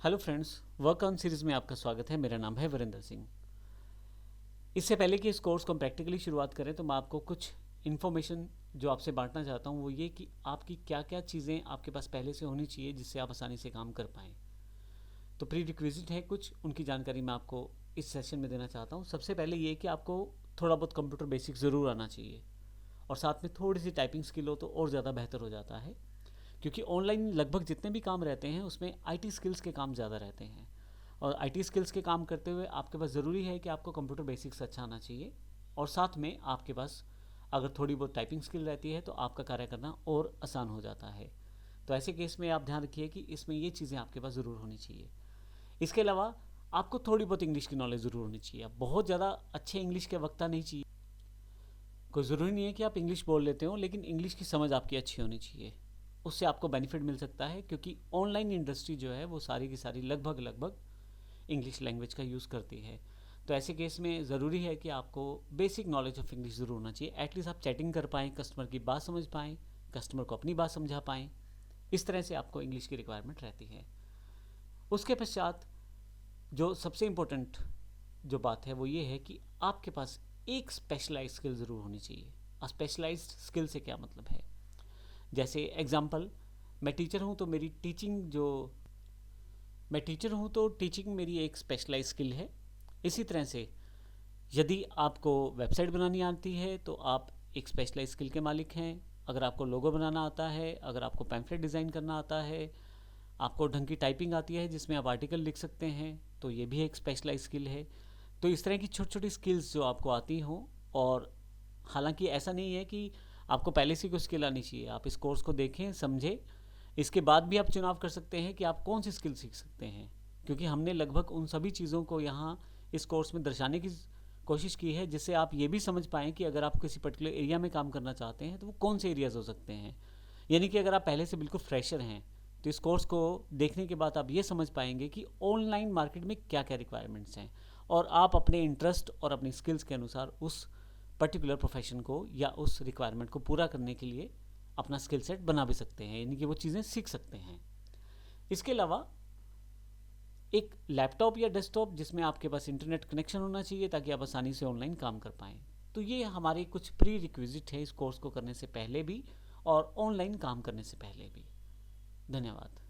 Hello friends, work on series में आपका स्वागत है। मेरा नाम है वीरेंद्र सिंह। इससे पहले कि इस कोर्स को हम प्रैक्टिकली शुरुआत करें तो मैं आपको कुछ इन्फॉर्मेशन जो आपसे बांटना चाहता हूँ वो ये कि आपकी क्या क्या चीज़ें आपके पास पहले से होनी चाहिए जिससे आप आसानी से काम कर पाएँ। तो प्री रिक्विजिट है कुछ, उनकी जानकारी मैं आपको इस सेशन में देना चाहता हूँ। सबसे पहले ये कि आपको थोड़ा बहुत कंप्यूटर बेसिक ज़रूर आना चाहिए और साथ में थोड़ी सी टाइपिंग स्किल हो तो और ज़्यादा बेहतर हो जाता है, क्योंकि ऑनलाइन लगभग जितने भी काम रहते हैं उसमें आईटी स्किल्स के काम ज़्यादा रहते हैं। और आईटी स्किल्स के काम करते हुए आपके पास ज़रूरी है कि आपको कंप्यूटर बेसिक्स अच्छा आना चाहिए और साथ में आपके पास अगर थोड़ी बहुत टाइपिंग स्किल रहती है तो आपका कार्य करना और आसान हो जाता है। तो ऐसे केस में आप ध्यान रखिए कि इसमें ये चीज़ें आपके पास ज़रूर होनी चाहिए। इसके अलावा आपको थोड़ी बहुत इंग्लिश की नॉलेज ज़रूर होनी चाहिए। आप बहुत ज़्यादा अच्छे इंग्लिश के वक्ता नहीं चाहिए। कोई ज़रूरी नहीं है कि आप इंग्लिश बोल लेते हो, लेकिन इंग्लिश की समझ आपकी अच्छी होनी चाहिए। उससे आपको बेनिफिट मिल सकता है, क्योंकि ऑनलाइन इंडस्ट्री जो है वो सारी की सारी लगभग लगभग इंग्लिश लैंग्वेज का यूज़ करती है। तो ऐसे केस में ज़रूरी है कि आपको बेसिक नॉलेज ऑफ इंग्लिश ज़रूर होना चाहिए। एटलीस्ट आप चैटिंग कर पाएँ, कस्टमर की बात समझ पाएँ, कस्टमर को अपनी बात समझा पाएँ। इस तरह से आपको इंग्लिश की रिक्वायरमेंट रहती है। उसके पश्चात जो सबसे इम्पोर्टेंट जो बात है वो ये है कि आपके पास एक स्पेशलाइज्ड स्किल ज़रूर होनी चाहिए। स्पेशलाइज्ड स्किल से क्या मतलब है? जैसे एग्जांपल, मैं टीचर हूँ तो मेरी टीचिंग जो मैं टीचर हूँ तो टीचिंग मेरी एक स्पेशलाइज स्किल है। इसी तरह से यदि आपको वेबसाइट बनानी आती है तो आप एक स्पेशलाइज स्किल के मालिक हैं। अगर आपको लोगो बनाना आता है, अगर आपको पैम्फलेट डिज़ाइन करना आता है, आपको ढंग की टाइपिंग आती है जिसमें आप आर्टिकल लिख सकते हैं, तो ये भी एक स्पेशलाइज स्किल है। तो इस तरह की छोटी छोटी स्किल्स जो आपको आती हों, और हालांकि ऐसा नहीं है कि आपको पहले से कोई स्किल आनी चाहिए। आप इस कोर्स को देखें, समझें, इसके बाद भी आप चुनाव कर सकते हैं कि आप कौन सी स्किल सीख सकते हैं, क्योंकि हमने लगभग उन सभी चीज़ों को यहाँ इस कोर्स में दर्शाने की कोशिश की है जिससे आप ये भी समझ पाएँ कि अगर आप किसी पर्टिकुलर एरिया में काम करना चाहते हैं तो वो कौन से एरियाज़ हो सकते हैं। यानी कि अगर आप पहले से बिल्कुल फ्रेशर हैं तो इस कोर्स को देखने के बाद आप ये समझ पाएंगे कि ऑनलाइन मार्केट में क्या क्या रिक्वायरमेंट्स हैं, और आप अपने इंटरेस्ट और अपनी स्किल्स के अनुसार उस पर्टिकुलर प्रोफेशन को या उस रिक्वायरमेंट को पूरा करने के लिए अपना स्किल सेट बना भी सकते हैं, यानी कि वो चीज़ें सीख सकते हैं। इसके अलावा एक लैपटॉप या डेस्कटॉप जिसमें आपके पास इंटरनेट कनेक्शन होना चाहिए ताकि आप आसानी से ऑनलाइन काम कर पाएँ। तो ये हमारे कुछ प्री रिक्विजिट है इस कोर्स को करने से पहले भी और ऑनलाइन काम करने से पहले भी। धन्यवाद।